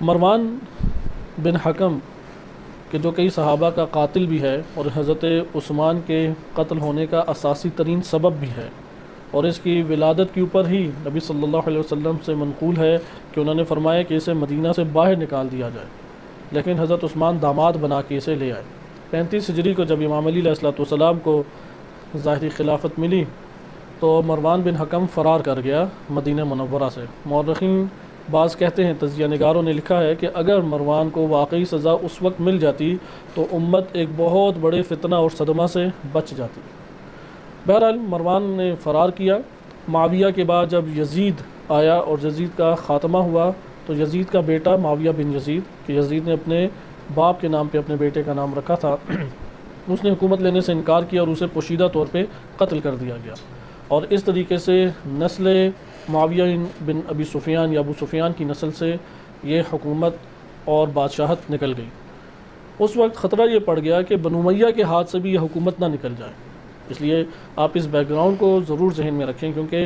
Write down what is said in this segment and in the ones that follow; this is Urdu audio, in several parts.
مروان بن حکم کہ جو کئی صحابہ کا قاتل بھی ہے اور حضرت عثمان کے قتل ہونے کا اساسی ترین سبب بھی ہے، اور اس کی ولادت کے اوپر ہی نبی صلی اللہ علیہ وسلم سے منقول ہے کہ انہوں نے فرمایا کہ اسے مدینہ سے باہر نکال دیا جائے، لیکن حضرت عثمان داماد بنا کے اسے لے آئے۔ 35 ہجری کو جب امام علی علیہ السلام کو ظاہری خلافت ملی تو مروان بن حکم فرار کر گیا مدینہ منورہ سے۔ مورخین بعض کہتے ہیں، تجزیہ نگاروں نے لکھا ہے کہ اگر مروان کو واقعی سزا اس وقت مل جاتی تو امت ایک بہت بڑے فتنہ اور صدمہ سے بچ جاتی۔ بہرحال مروان نے فرار کیا۔ معاویہ کے بعد جب یزید آیا اور یزید کا خاتمہ ہوا تو یزید کا بیٹا معاویہ بن یزید، کہ یزید نے اپنے باپ کے نام پہ اپنے بیٹے کا نام رکھا تھا، اس نے حکومت لینے سے انکار کیا اور اسے پوشیدہ طور پہ قتل کر دیا گیا، اور اس طریقے سے نسل معاویہ بن ابی سفیان یا ابو سفیان کی نسل سے یہ حکومت اور بادشاہت نکل گئی۔ اس وقت خطرہ یہ پڑ گیا کہ بنو امیہ کے ہاتھ سے بھی یہ حکومت نہ نکل جائے، اس لیے آپ اس بیک گراؤنڈ کو ضرور ذہن میں رکھیں، کیونکہ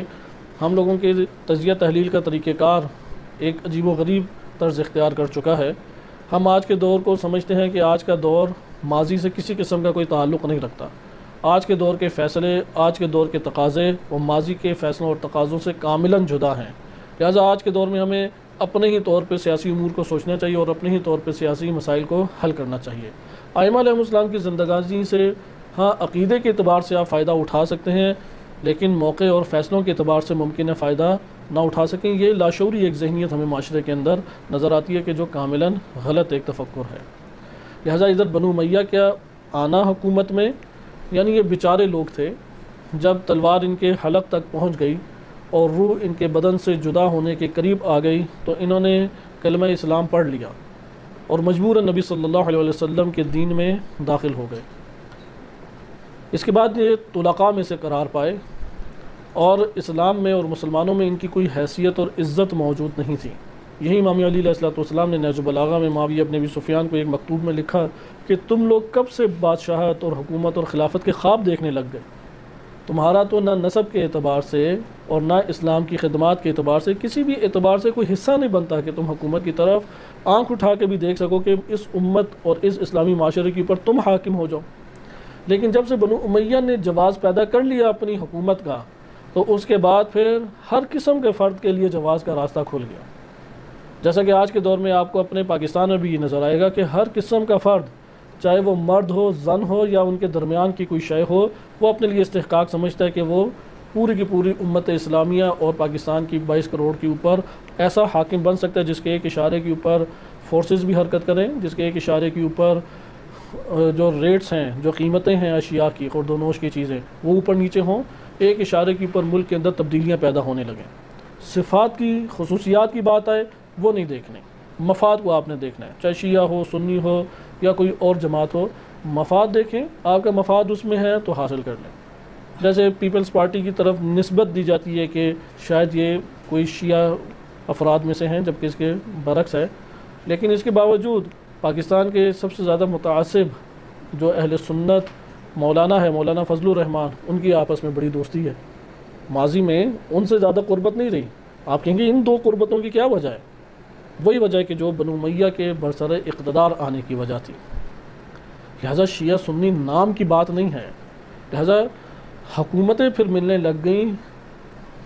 ہم لوگوں کے تجزیہ تحلیل کا طریقہ کار ایک عجیب و غریب طرز اختیار کر چکا ہے۔ ہم آج کے دور کو سمجھتے ہیں کہ آج کا دور ماضی سے کسی قسم کا کوئی تعلق نہیں رکھتا۔ آج کے دور کے فیصلے، آج کے دور کے تقاضے وہ ماضی کے فیصلوں اور تقاضوں سے کاملاً جدا ہیں، لہٰذا آج کے دور میں ہمیں اپنے ہی طور پہ سیاسی امور کو سوچنا چاہیے اور اپنے ہی طور پہ سیاسی مسائل کو حل کرنا چاہیے۔ ائمہ علیہ السلام کی زندگانی سے ہاں عقیدے کے اعتبار سے آپ فائدہ اٹھا سکتے ہیں، لیکن موقع اور فیصلوں کے اعتبار سے ممکن ہے فائدہ نہ اٹھا سکیں۔ یہ لاشعوری ایک ذہنیت ہمیں معاشرے کے اندر نظر آتی ہے کہ جو کاملاً غلط ایک تفکر ہے۔ لہٰذا ادھر بنو امیہ کیا آنا حکومت میں، یعنی یہ بیچارے لوگ تھے، جب تلوار ان کے حلق تک پہنچ گئی اور روح ان کے بدن سے جدا ہونے کے قریب آ گئی تو انہوں نے کلمہ اسلام پڑھ لیا اور مجبوراً نبی صلی اللہ علیہ وسلم کے دین میں داخل ہو گئے۔ اس کے بعد یہ طلقاء میں سے قرار پائے، اور اسلام میں اور مسلمانوں میں ان کی کوئی حیثیت اور عزت موجود نہیں تھی۔ یہی امام علی علیہ السلام نے نہج البلاغہ میں معاویہ بن ابی سفیان کو ایک مکتوب میں لکھا کہ تم لوگ کب سے بادشاہت اور حکومت اور خلافت کے خواب دیکھنے لگ گئے؟ تمہارا تو نہ نسب کے اعتبار سے اور نہ اسلام کی خدمات کے اعتبار سے کسی بھی اعتبار سے کوئی حصہ نہیں بنتا کہ تم حکومت کی طرف آنکھ اٹھا کے بھی دیکھ سکو کہ اس امت اور اس اسلامی معاشرے کے اوپر تم حاکم ہو جاؤ۔ لیکن جب سے بنو امیہ نے جواز پیدا کر لیا اپنی حکومت کا تو اس کے بعد پھر ہر قسم کے فرد کے لیے جواز کا راستہ کھل گیا۔ جیسا کہ آج کے دور میں آپ کو اپنے پاکستان میں بھی یہ نظر آئے گا کہ ہر قسم کا فرد، چاہے وہ مرد ہو، زن ہو یا ان کے درمیان کی کوئی شے ہو، وہ اپنے لیے استحقاق سمجھتا ہے کہ وہ پوری کی پوری امت اسلامیہ اور پاکستان کی 22 کروڑ کے اوپر ایسا حاکم بن سکتا ہے جس کے ایک اشارے کے اوپر فورسز بھی حرکت کریں، جس کے ایک اشارے کے اوپر جو ریٹس ہیں، جو قیمتیں ہیں اشیاء کی، خورد و نوش کی چیزیں، وہ اوپر نیچے ہوں، ایک اشارے کے اوپر ملک کے اندر تبدیلیاں پیدا ہونے لگیں۔ صفات کی، خصوصیات کی بات آئے وہ نہیں دیکھنے، مفاد کو آپ نے دیکھنا ہے، چاہے شیعہ ہو، سنی ہو یا کوئی اور جماعت ہو، مفاد دیکھیں، آپ کا مفاد اس میں ہے تو حاصل کر لیں۔ جیسے پیپلز پارٹی کی طرف نسبت دی جاتی ہے کہ شاید یہ کوئی شیعہ افراد میں سے ہیں جبکہ اس کے برعکس ہے، لیکن اس کے باوجود پاکستان کے سب سے زیادہ متعصب جو اہل سنت مولانا ہے، مولانا فضل الرحمان، ان کی آپس میں بڑی دوستی ہے۔ ماضی میں ان سے زیادہ قربت نہیں رہی۔ آپ کہیں گے ان دو قربتوں کی کیا وجہ ہے؟ وہی وجہ ہے کہ جو بنو امیہ کے برسر اقتدار آنے کی وجہ تھی۔ لہٰذا شیعہ سنی نام کی بات نہیں ہے، لہٰذا حکومتیں پھر ملنے لگ گئیں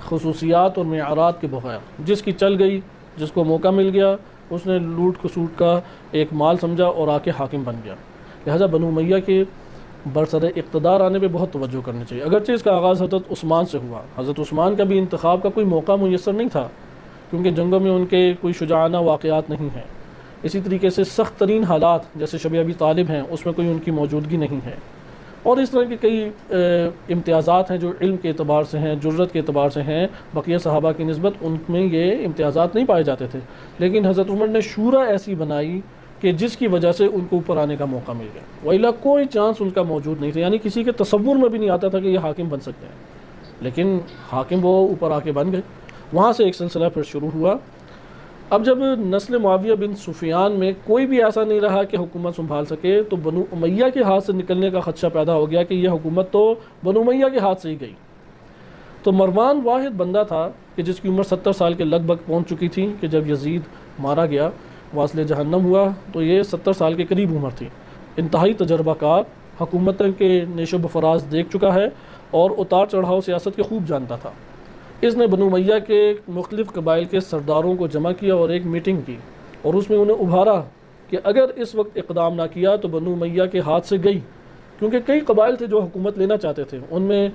خصوصیات اور معیارات کے بغیر۔ جس کی چل گئی، جس کو موقع مل گیا، اس نے لوٹ کسوٹ کا ایک مال سمجھا اور آ کے حاکم بن گیا۔ لہٰذا بنو امیہ کے برسر اقتدار آنے پہ بہت توجہ کرنی چاہیے۔ اگرچہ اس کا آغاز حضرت عثمان سے ہوا، حضرت عثمان کا بھی انتخاب کا کوئی موقع میسر نہیں تھا، کیونکہ جنگوں میں ان کے کوئی شجاعانہ واقعات نہیں ہیں۔ اسی طریقے سے سخت ترین حالات جیسے شب ابی طالب ہیں، اس میں کوئی ان کی موجودگی نہیں ہے، اور اس طرح کے کئی امتیازات ہیں جو علم کے اعتبار سے ہیں، جرت کے اعتبار سے ہیں، بقیہ صحابہ کی نسبت ان میں یہ امتیازات نہیں پائے جاتے تھے، لیکن حضرت عمر نے شورا ایسی بنائی کہ جس کی وجہ سے ان کو اوپر آنے کا موقع مل گیا، وإلا کوئی چانس ان کا موجود نہیں تھا، یعنی کسی کے تصور میں بھی نہیں آتا تھا کہ یہ حاکم بن سکتے ہیں، لیکن حاکم وہ اوپر آ کے بن گئے۔ وہاں سے ایک سلسلہ پھر شروع ہوا۔ اب جب نسل معاویہ بن سفیان میں کوئی بھی ایسا نہیں رہا کہ حکومت سنبھال سکے تو بنو امیہ کے ہاتھ سے نکلنے کا خدشہ پیدا ہو گیا کہ یہ حکومت تو بنو امیہ کے ہاتھ سے ہی گئی۔ تو مروان واحد بندہ تھا کہ جس کی عمر 70 سال کے لگ بھگ پہنچ چکی تھی کہ جب یزید مارا گیا، واصل جہنم ہوا تو یہ 70 سال کے قریب عمر تھی، انتہائی تجربہ کار، حکومتوں کے نیشو و فراز دیکھ چکا ہے اور اتار چڑھاؤ سیاست کے خوب جانتا تھا۔ اس نے بنو امیہ کے مختلف قبائل کے سرداروں کو جمع کیا اور ایک میٹنگ کی، اور اس میں انہیں ابھارا کہ اگر اس وقت اقدام نہ کیا تو بنو امیہ کے ہاتھ سے گئی، کیونکہ کئی قبائل تھے جو حکومت لینا چاہتے تھے۔ ان میں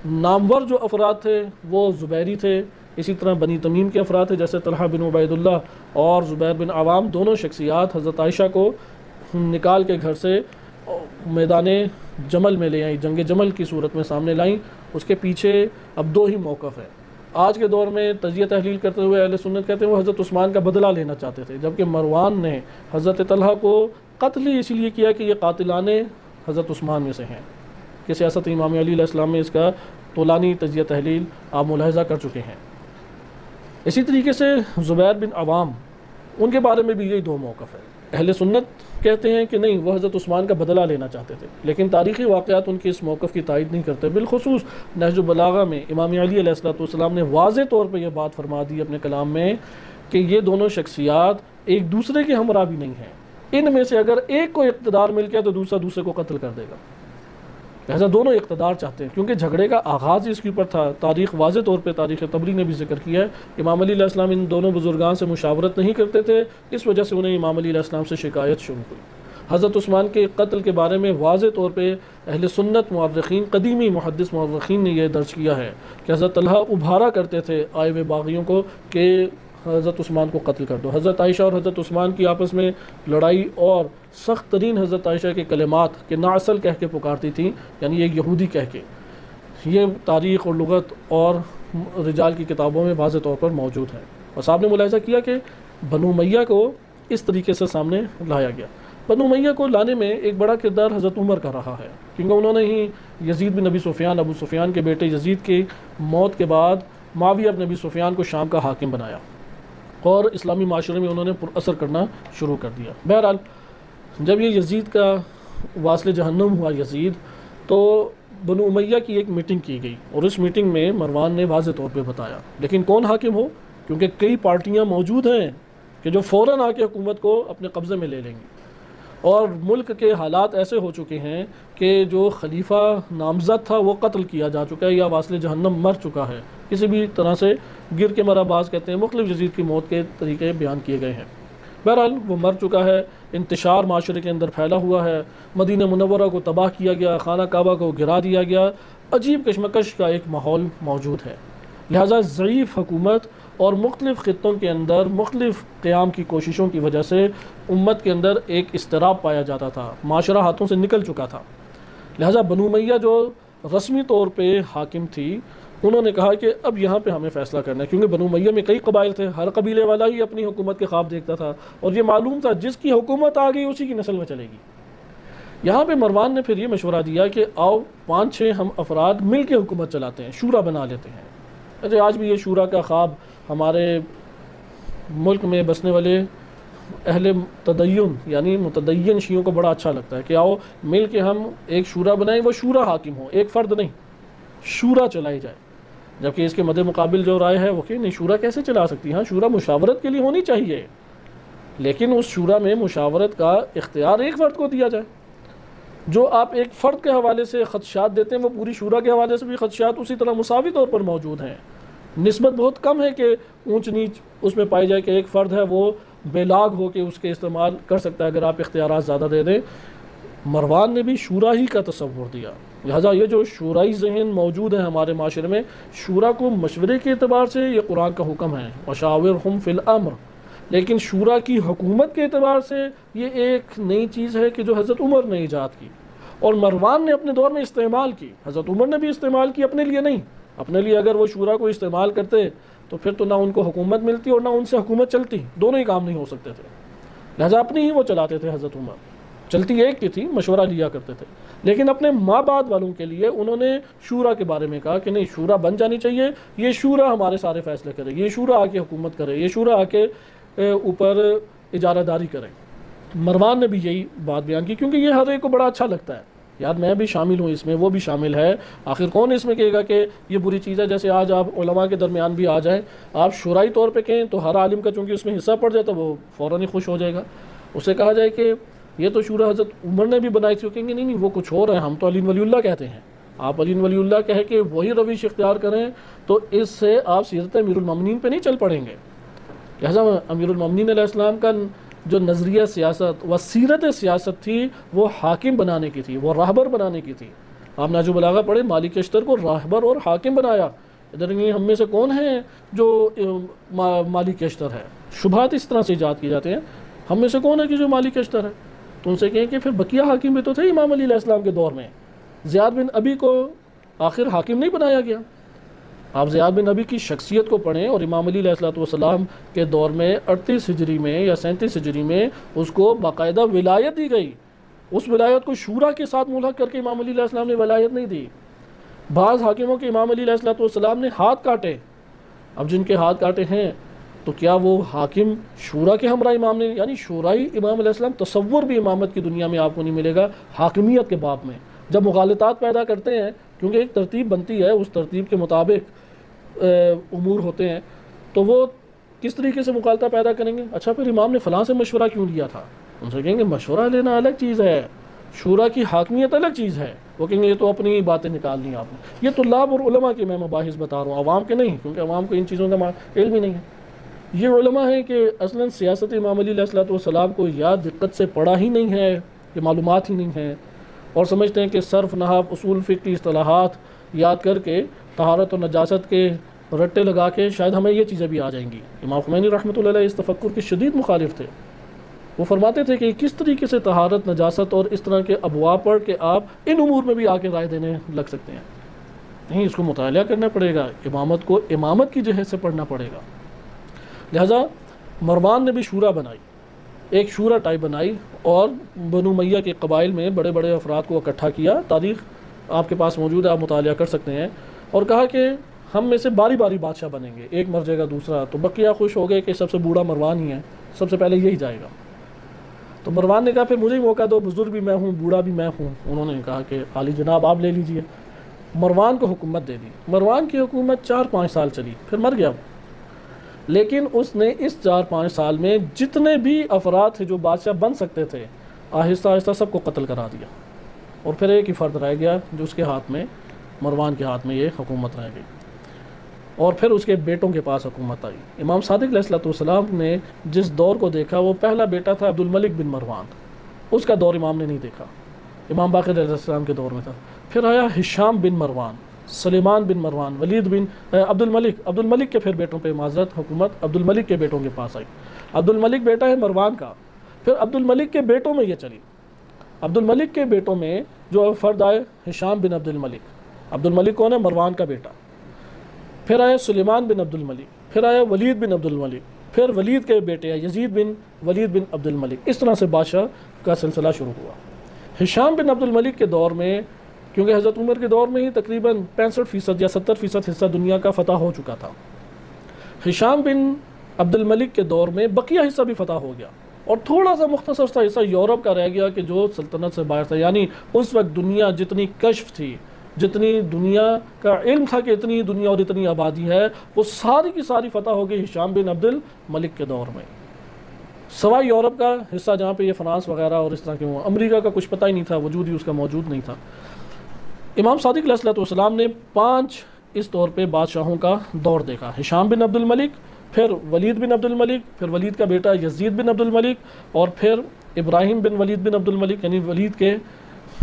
نامور جو افراد تھے وہ زبیری تھے، اسی طرح بنی تمیم کے افراد تھے جیسے طلحہ بن عبید اللہ اور زبیر بن عوام، دونوں شخصیات حضرت عائشہ کو نکال کے گھر سے میدان جمل میں لے آئیں، جنگ جمل کی صورت میں سامنے لائیں۔ اس کے پیچھے اب دو ہی موقف ہے۔ آج کے دور میں تجزیہ تحلیل کرتے ہوئے اہل سنت کہتے ہیں وہ حضرت عثمان کا بدلہ لینا چاہتے تھے، جبکہ مروان نے حضرت طلحہ کو قتل ہی اسی لیے کیا کہ یہ قاتلان حضرت عثمان میں سے ہیں، کہ سیاست امام علی علیہ السلام میں اس کا طولانی تجزیہ تحلیل آپ ملاحظہ کر چکے ہیں۔ اسی طریقے سے زبیر بن عوام، ان کے بارے میں بھی یہی دو موقف ہے۔ اہل سنت کہتے ہیں کہ نہیں، وہ حضرت عثمان کا بدلہ لینا چاہتے تھے، لیکن تاریخی واقعات ان کے اس موقف کی تائید نہیں کرتے۔ بالخصوص نہج البلاغہ میں امام علی علیہ السلام نے واضح طور پہ یہ بات فرما دی اپنے کلام میں کہ یہ دونوں شخصیات ایک دوسرے کے ہمراہ بھی نہیں ہیں، ان میں سے اگر ایک کو اقتدار مل گیا تو دوسرے کو قتل کر دے گا۔ لہذا دونوں اقتدار چاہتے ہیں، کیونکہ جھگڑے کا آغاز ہی اس کے اوپر تھا۔ تاریخ واضح طور پہ تاریخ طبری نے بھی ذکر کیا ہے، امام علی علیہ السلام ان دونوں بزرگان سے مشاورت نہیں کرتے تھے، اس وجہ سے انہیں امام علی علیہ السلام سے شکایت شروع ہوئی۔ حضرت عثمان کے قتل کے بارے میں واضح طور پہ اہل سنت مورخین، قدیمی محدث مورخین نے یہ درج کیا ہے کہ حضرت طلحہ ابھارا کرتے تھے آئے ہوئے باغیوں کو کہ حضرت عثمان کو قتل کر دو۔ حضرت عائشہ اور حضرت عثمان کی آپس میں لڑائی اور سخت ترین حضرت عائشہ کے کلمات کہ ناصل کہہ کے پکارتی تھیں، یعنی ایک یہودی کہہ کے، یہ تاریخ اور لغت اور رجال کی کتابوں میں واضح طور پر موجود ہے۔ اور صاحب نے ملاحظہ کیا کہ بنو امیہ کو اس طریقے سے سامنے لایا گیا۔ بنو امیہ کو لانے میں ایک بڑا کردار حضرت عمر کا رہا ہے، کیونکہ انہوں نے ہی یزید بن ابی سفیان، ابو سفیان کے بیٹے یزید کی موت کے بعد معاویہ بن ابی سفیان کو شام کا حاکم بنایا اور اسلامی معاشرے میں انہوں نے پر اثر کرنا شروع کر دیا۔ بہرحال جب یہ یزید کا واصل جہنم ہوا یزید، تو بنو امیہ کی ایک میٹنگ کی گئی، اور اس میٹنگ میں مروان نے واضح طور پہ بتایا، لیکن کون حاکم ہو، کیونکہ کئی پارٹیاں موجود ہیں کہ جو فوراً آ کے حکومت کو اپنے قبضے میں لے لیں گی، اور ملک کے حالات ایسے ہو چکے ہیں کہ جو خلیفہ نامزد تھا وہ قتل کیا جا چکا ہے یا واصل جہنم مر چکا ہے، کسی بھی طرح سے گر کے مرا، باز کہتے ہیں، مختلف یزید کی موت کے طریقے بیان کیے گئے ہیں۔ بہرحال وہ مر چکا ہے، انتشار معاشرے کے اندر پھیلا ہوا ہے، مدینہ منورہ کو تباہ کیا گیا، خانہ کعبہ کو گرا دیا گیا، عجیب کشمکش کا ایک ماحول موجود ہے۔ لہٰذا ضعیف حکومت اور مختلف خطوں کے اندر مختلف قیام کی کوششوں کی وجہ سے امت کے اندر ایک اضطراب پایا جاتا تھا، معاشرہ ہاتھوں سے نکل چکا تھا۔ لہٰذا بنو امیہ جو رسمی طور پہ حاکم تھی، انہوں نے کہا کہ اب یہاں پہ ہمیں فیصلہ کرنا ہے، کیونکہ بنو امیہ میں کئی قبائل تھے، ہر قبیلے والا ہی اپنی حکومت کے خواب دیکھتا تھا، اور یہ معلوم تھا جس کی حکومت آ گئی اسی کی نسل میں چلے گی۔ یہاں پہ مروان نے پھر یہ مشورہ دیا کہ آؤ 5-6 ہم افراد مل کے حکومت چلاتے ہیں، شورا بنا لیتے ہیں۔ آج بھی یہ شورا کا خواب ہمارے ملک میں بسنے والے اہل تدین یعنی متدین شیعوں کو بڑا اچھا لگتا ہے کہ آؤ مل کے ہم ایک شورا بنائیں، وہ شورا حاکم ہو، ایک فرد نہیں، شورا چلائی جائے۔ جبکہ اس کے مد مقابل جو رائے ہے وہ کہ نہیں، شورا کیسے چلا سکتی؟ ہاں، شورا مشاورت کے لیے ہونی چاہیے، لیکن اس شورا میں مشاورت کا اختیار ایک فرد کو دیا جائے۔ جو آپ ایک فرد کے حوالے سے خدشات دیتے ہیں، وہ پوری شورا کے حوالے سے بھی خدشات اسی طرح مساوی طور پر موجود ہیں۔ نسبت بہت کم ہے کہ اونچ نیچ اس میں پائی جائے کہ ایک فرد ہے وہ بے لاگ ہو کے اس کے استعمال کر سکتا ہے اگر آپ اختیارات زیادہ دے دیں۔ مروان نے بھی شورا ہی کا تصور دیا، لہٰذا یہ جو شورائی ذہن موجود ہے ہمارے معاشرے میں، شورا کو مشورے کے اعتبار سے یہ قرآن کا حکم ہے، وشاورہم فی الامر، لیکن شورا کی حکومت کے اعتبار سے یہ ایک نئی چیز ہے کہ جو حضرت عمر نے ایجاد کی اور مروان نے اپنے دور میں استعمال کی۔ حضرت عمر نے بھی استعمال کی، اپنے لیے نہیں۔ اپنے لیے اگر وہ شورا کو استعمال کرتے تو پھر تو نہ ان کو حکومت ملتی اور نہ ان سے حکومت چلتی، دونوں ہی کام نہیں ہو سکتے تھے، لہٰذا اپنی ہی وہ چلاتے تھے۔ حضرت عمر چلتی ایک کی تھی، مشورہ لیا کرتے تھے، لیکن اپنے ماں بعد والوں کے لیے انہوں نے شورا کے بارے میں کہا کہ نہیں، شورا بن جانی چاہیے، یہ شورا ہمارے سارے فیصلے کرے، یہ شورا آ کے حکومت کرے، یہ شورا آ کے اوپر اجارہ داری کرے۔ مروان نے بھی یہی بات بیان کی، کیونکہ یہ ہر ایک کو بڑا اچھا لگتا ہے یار میں بھی شامل ہوں اس میں، وہ بھی شامل ہے، آخر کون اس میں کہے گا کہ یہ بری چیز ہے؟ جیسے آج آپ علماء کے درمیان بھی آ جائیں، آپ شورائی طور پہ کہیں تو ہر عالم کا چونکہ اس میں حصہ پڑ جائے تو وہ فوراً ہی خوش ہو جائے گا۔ اسے کہا جائے کہ یہ تو شورا حضرت عمر نے بھی بنائی تھی، وہ کہیں گے نہیں وہ کچھ اور ہے، ہم تو علی ولی اللہ کہتے ہیں۔ آپ علی ولی اللہ کہہ کے وہی روش اختیار کریں تو اس سے آپ سیرت امیر المومنین پہ نہیں چل پڑیں گے۔ لہٰذا امیر المومنین علیہ السلام کا جو نظریہ سیاست و سیرت سیاست تھی وہ حاکم بنانے کی تھی، وہ راہبر بنانے کی تھی۔ آپ نہج البلاغہ پڑھیں، مالک اشتر کو راہبر اور حاکم بنایا۔ ادھر ہم میں سے کون ہیں جو مالک اشتر ہے؟ شبہات اس طرح سے ایجاد کیے جاتے ہیں، ہم میں سے کون ہے کہ جو مالک اشتر ہے؟ تو ان سے کہیں کہ پھر بقیہ حاکم بھی تو تھے امام علی علیہ السلام کے دور میں، زیاد بن ابی کو آخر حاکم نہیں بنایا گیا؟ آپ زیاد بن ابی کی شخصیت کو پڑھیں اور امام علی علیہ السلام کے دور میں 38 ہجری میں یا 37 ہجری میں اس کو باقاعدہ ولایت دی گئی۔ اس ولایت کو شورا کے ساتھ ملحق کر کے امام علی علیہ السلام نے ولایت نہیں دی۔ بعض حاکموں کے امام علی علیہ السلام نے ہاتھ کاٹے، اب جن کے ہاتھ کاٹے ہیں تو کیا وہ حاکم شورا کے ہمراہ امام نے؟ یعنی شورائی امام علیہ السلام تصور بھی امامت کی دنیا میں آپ کو نہیں ملے گا حاکمیت کے باب میں۔ جب مغالطات پیدا کرتے ہیں، کیونکہ ایک ترتیب بنتی ہے، اس ترتیب کے مطابق امور ہوتے ہیں، تو وہ کس طریقے سے مغالطہ پیدا کریں گے؟ اچھا پھر امام نے فلاں سے مشورہ کیوں لیا تھا؟ ان سے کہیں گے مشورہ لینا الگ چیز ہے، شورا کی حاکمیت الگ چیز ہے۔ وہ کہیں گے یہ تو اپنی باتیں نکالنی ہیں آپ نے۔ یہ طلاب اور علماء کے میں مباحث بتا رہا ہوں، عوام کے نہیں، کیونکہ عوام کو ان چیزوں کا علم ہی نہیں ہے۔ یہ علماء ہیں کہ اصلاً سیاست امام علی علیہ السلام کو یا دقت سے پڑھا ہی نہیں ہے، یہ معلومات ہی نہیں ہیں، اور سمجھتے ہیں کہ صرف نحو اصول فقہ کی اصطلاحات یاد کر کے طہارت و نجاست کے رٹے لگا کے شاید ہمیں یہ چیزیں بھی آ جائیں گی۔ امام خمینی رحمۃ اللہ علیہ اس تفکر کے شدید مخالف تھے۔ وہ فرماتے تھے کہ کس طریقے سے طہارت، نجاست اور اس طرح کے ابواب پڑھ کے آپ ان امور میں بھی آ کے رائے دینے لگ سکتے ہیں؟ نہیں، اس کو مطالعہ کرنا پڑے گا، امامت کو امامت کی جہت سے پڑھنا پڑے گا۔ لہذا مروان نے بھی شورا بنائی، ایک شورا ٹائپ بنائی، اور بنو امیہ کے قبائل میں بڑے بڑے افراد کو اکٹھا کیا، تاریخ آپ کے پاس موجود ہے، آپ مطالعہ کر سکتے ہیں، اور کہا کہ ہم میں سے باری باری بادشاہ بنیں گے، ایک مر جائے گا دوسرا، تو بقیہ خوش ہو گئے کہ سب سے بوڑھا مروان ہی ہے، سب سے پہلے یہی جائے گا۔ تو مروان نے کہا پھر مجھے ہی موقع دو، بزرگ بھی میں ہوں، بوڑھا بھی میں ہوں۔ انہوں نے کہا کہ عالی جناب آپ لے لیجئے۔ مروان کو حکومت دے دی۔ مروان کی حکومت 4-5 سال چلی، پھر مر گیا، لیکن اس نے اس 4-5 سال میں جتنے بھی افراد تھے جو بادشاہ بن سکتے تھے، آہستہ آہستہ سب کو قتل کرا دیا، اور پھر ایک ہی فرد رہ گیا جو اس کے ہاتھ میں، مروان کے ہاتھ میں یہ حکومت رہ گئی، اور پھر اس کے بیٹوں کے پاس حکومت آئی۔ امام صادق علیہ السلام نے جس دور کو دیکھا وہ پہلا بیٹا تھا عبد الملک بن مروان، اس کا دور امام نے نہیں دیکھا، امام باقر علیہ السلام کے دور میں تھا۔ پھر آیا ہشام بن مروان، سلیمان بن مروان، ولید بن عبد الملک کے پھر بیٹوں پہ معذرت حکومت عبد الملک کے بیٹوں کے پاس آئی۔ عبد الملک بیٹا ہے مروان کا، پھر عبد الملک کے بیٹوں میں یہ چلی۔ عبد الملک کے بیٹوں میں جو فرد آئے ہشام بن عبد الملک، عبد الملک کون ہے؟ مروان کا بیٹا۔ پھر آیا سلیمان بن عبد الملک، پھر آیا ولید بن عبد الملک، پھر ولید کے بیٹے ہیں یزید بن ولید بن عبد الملک۔ اس طرح سے بادشاہ کا سلسلہ شروع ہوا۔ ہشام بن عبد الملک کے دور میں، کیونکہ حضرت عمر کے دور میں ہی تقریباً 65% یا 70% حصہ دنیا کا فتح ہو چکا تھا، ہشام بن عبد الملک کے دور میں بقیہ حصہ بھی فتح ہو گیا، اور تھوڑا سا مختصر سا حصہ یورپ کا رہ گیا کہ جو سلطنت سے باہر تھا۔ یعنی اس وقت دنیا جتنی کشف تھی، جتنی دنیا کا علم تھا کہ اتنی دنیا اور اتنی آبادی ہے، وہ ساری کی ساری فتح ہو گئی ہشام بن عبد الملک کے دور میں، سوائے یورپ کا حصہ جہاں پہ یہ فرانس وغیرہ اور اس طرح کے ہوں۔ امریکہ کا کچھ پتہ ہی نہیں تھا، وجود ہی اس کا موجود نہیں تھا۔ امام صادق علیہ السلام نے 5 اس طور پہ بادشاہوں کا دور دیکھا، ہشام بن عبد الملک، پھر ولید بن عبد الملک، پھر ولید کا بیٹا یزید بن عبد الملک، اور پھر ابراہیم بن ولید بن عبد الملک، یعنی ولید کے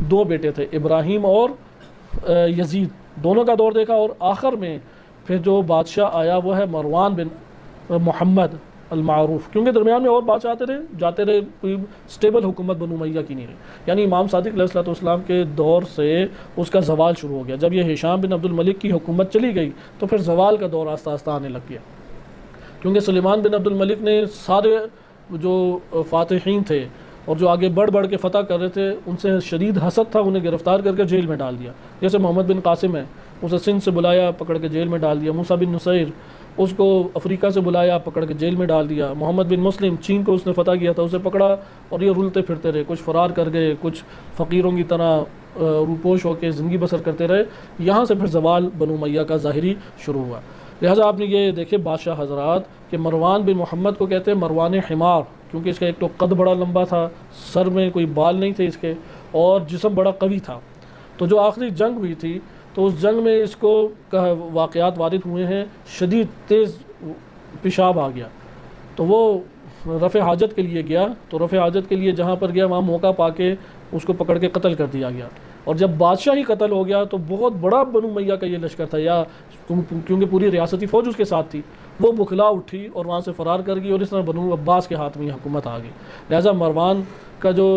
2 بیٹے تھے، ابراہیم اور یزید، دونوں کا دور دیکھا، اور آخر میں پھر جو بادشاہ آیا وہ ہے مروان بن محمد المعروف، کیونکہ درمیان میں اور بادشاہ آتے رہے جاتے رہے، کوئی سٹیبل حکومت بنو امیہ کی نہیں رہی۔ یعنی امام صادق علیہ السلام کے دور سے اس کا زوال شروع ہو گیا۔ جب یہ ہشام بن عبد الملک کی حکومت چلی گئی تو پھر زوال کا دور آہستہ آہستہ آنے لگ گیا، کیونکہ سلیمان بن عبد الملک نے سارے جو فاتحین تھے اور جو آگے بڑھ بڑھ کے فتح کر رہے تھے ان سے شدید حسد تھا، انہیں گرفتار کر کے جیل میں ڈال دیا۔ جیسے محمد بن قاسم ہے، اسے سندھ سے بلایا، پکڑ کے جیل میں ڈال دیا۔ موسیٰ بن نصیر اس کو افریقہ سے بلایا، پکڑ کے جیل میں ڈال دیا۔ محمد بن مسلم چین کو اس نے فتح کیا تھا، اسے پکڑا اور یہ رولتے پھرتے رہے، کچھ فرار کر گئے، کچھ فقیروں کی طرح روپوش ہو کے زندگی بسر کرتے رہے۔ یہاں سے پھر زوال بنو امیہ کا ظاہری شروع ہوا۔ لہٰذا آپ نے یہ دیکھے بادشاہ حضرات کہ مروان بن محمد کو کہتے ہیں مروان حمار، کیونکہ اس کا ایک تو قد بڑا لمبا تھا، سر میں کوئی بال نہیں تھے اس کے، اور جسم بڑا قوی تھا۔ تو جو آخری جنگ ہوئی تھی تو اس جنگ میں اس کو واقعات وارد ہوئے ہیں، شدید تیز پیشاب آ گیا، تو وہ رفع حاجت کے لیے گیا، تو رفع حاجت کے لیے جہاں پر گیا وہاں موقع پا کے اس کو پکڑ کے قتل کر دیا گیا۔ اور جب بادشاہ ہی قتل ہو گیا تو بہت بڑا بنو امیہ کا یہ لشکر تھا، یا کیونکہ پوری ریاستی فوج اس کے ساتھ تھی، وہ بکھلا اٹھی اور وہاں سے فرار کر گئی، اور اس طرح بنو عباس کے ہاتھ میں یہ حکومت آ گئی۔ لہٰذا مروان کا جو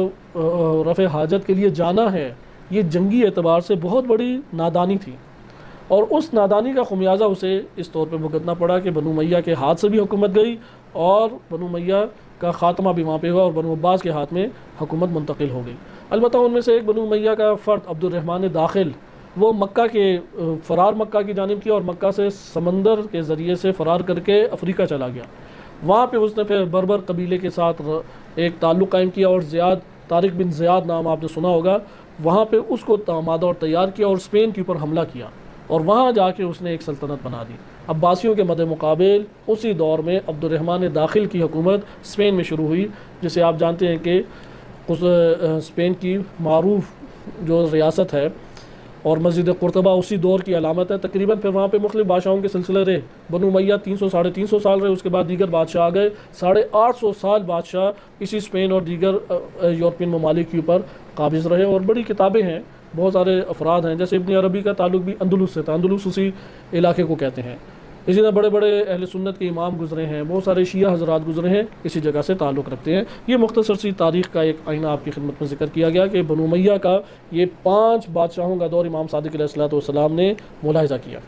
رفع حاجت کے لیے جانا ہے یہ جنگی اعتبار سے بہت بڑی نادانی تھی، اور اس نادانی کا خمیازہ اسے اس طور پہ بھگتنا پڑا کہ بنو امیہ کے ہاتھ سے بھی حکومت گئی، اور بنو امیہ کا خاتمہ بھی وہاں پہ ہوا، اور بنو عباس کے ہاتھ میں حکومت منتقل ہو گئی۔ البتہ ان میں سے ایک بنو امیہ کا فرد عبد الرحمن داخل، وہ مکہ کے فرار مکہ کی جانب کیا، اور مکہ سے سمندر کے ذریعے سے فرار کر کے افریقہ چلا گیا۔ وہاں پہ اس نے پھر بربر قبیلے کے ساتھ ایک تعلق قائم کیا، اور طارق بن زیاد نام آپ نے سنا ہوگا، وہاں پہ اس کو آمادہ اور تیار کیا اور اسپین کے اوپر حملہ کیا، اور وہاں جا کے اس نے ایک سلطنت بنا دی۔ عباسیوں کے مد مقابل اسی دور میں عبد الرحمن داخل کی حکومت اسپین میں شروع ہوئی، جسے آپ جانتے ہیں کہ اسپین کی معروف جو ریاست ہے اور مسجد قرطبہ اسی دور کی علامت ہے۔ تقریباً پھر وہاں پہ مختلف بادشاہوں کے سلسلے رہے، بنو امیہ 300-350 سال رہے، اس کے بعد دیگر بادشاہ آ گئے، 850 سال بادشاہ اسی اسپین اور دیگر یورپین ممالک کے اوپر قابض رہے، اور بڑی کتابیں ہیں، بہت سارے افراد ہیں، جیسے ابن عربی کا تعلق بھی اندلس سے تھا، اندلس اسی علاقے کو کہتے ہیں۔ اسی طرح بڑے بڑے اہل سنت کے امام گزرے ہیں، بہت سارے شیعہ حضرات گزرے ہیں، اسی جگہ سے تعلق رکھتے ہیں۔ یہ مختصر سی تاریخ کا ایک آئینہ آپ کی خدمت میں ذکر کیا گیا کہ بنو امیہ کا یہ 5 بادشاہوں کا دور امام صادق علیہ الصلوۃ والسلام نے ملاحظہ کیا۔